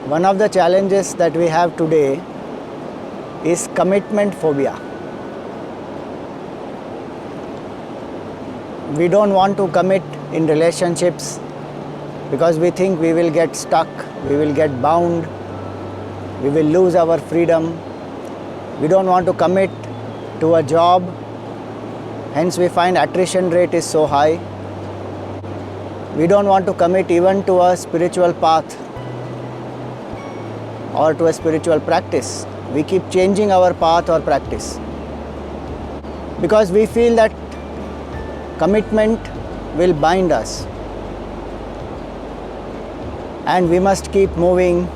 One of the challenges that we have today is commitment phobia. We don't want to commit in relationships because we think we will get stuck, we will get bound, we will lose our freedom. We don't want to commit to a job, hence we find attrition rate is so high. We don't want to commit even to a spiritual path or to a spiritual practice. We keep changing our path or practice because we feel that commitment will bind us and we must keep moving,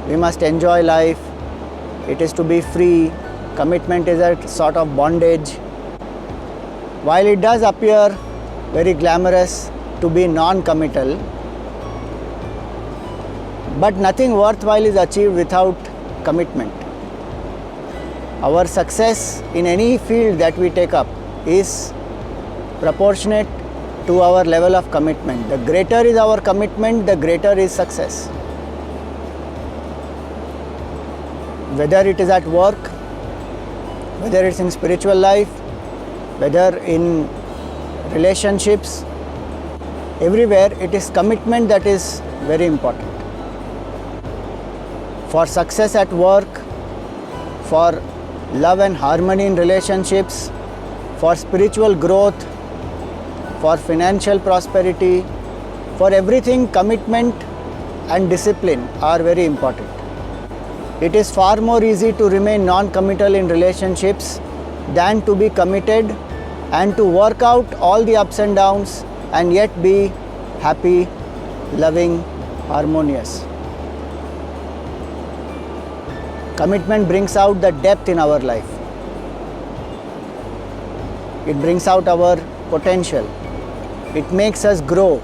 we must enjoy life, it is to be free. Commitment is a sort of bondage. While it does appear very glamorous to be non-committal, but nothing worthwhile is achieved without commitment. Our success in any field that we take up is proportionate to our level of commitment. The greater is our commitment, the greater is success. Whether it is at work, whether it's in spiritual life, whether in relationships, everywhere it is commitment that is very important. For success at work, for love and harmony in relationships, for spiritual growth, for financial prosperity, for everything, commitment and discipline are very important. It is far more easy to remain non-committal in relationships than to be committed and to work out all the ups and downs and yet be happy, loving, harmonious. Commitment brings out the depth in our life. It brings out our potential. It makes us grow.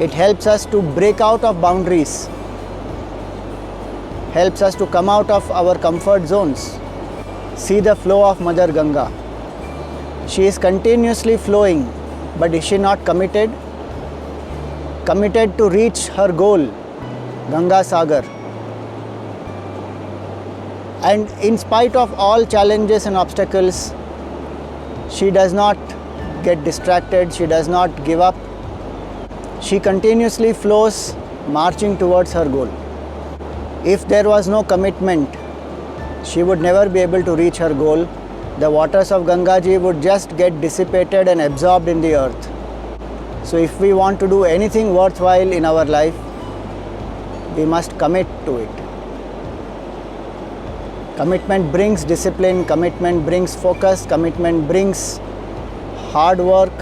It helps us to break out of boundaries. Helps us to come out of our comfort zones. See the flow of Mother Ganga. She is continuously flowing, but is she not committed? Committed to reach her goal, Ganga Sagar. And in spite of all challenges and obstacles, she does not get distracted, she does not give up. She continuously flows, marching towards her goal. If there was no commitment, she would never be able to reach her goal. The waters of Gangaji would just get dissipated and absorbed in the earth. So if we want to do anything worthwhile in our life, we must commit to it. Commitment brings discipline, commitment brings focus, commitment brings hard work.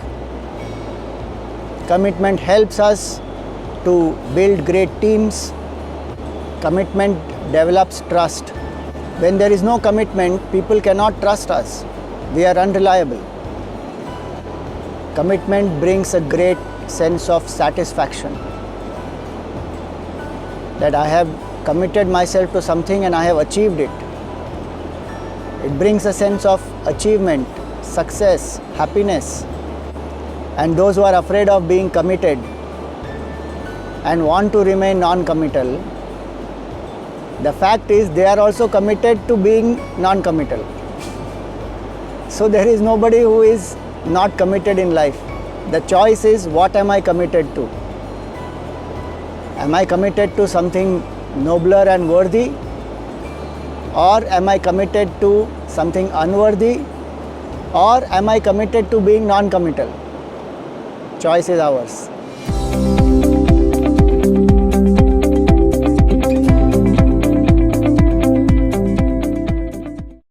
Commitment helps us to build great teams. Commitment develops trust. When there is no commitment, people cannot trust us. We are unreliable. Commitment brings a great sense of satisfaction that I have committed myself to something and I have achieved it. It brings a sense of achievement, success, happiness. And those who are afraid of being committed and want to remain non-committal, the fact is they are also committed to being non-committal. So there is nobody who is not committed in life. The choice is, what am I committed to? Am I committed to something nobler and worthy? Or am I committed to something unworthy? Or am I committed to being non-committal? Choice is ours.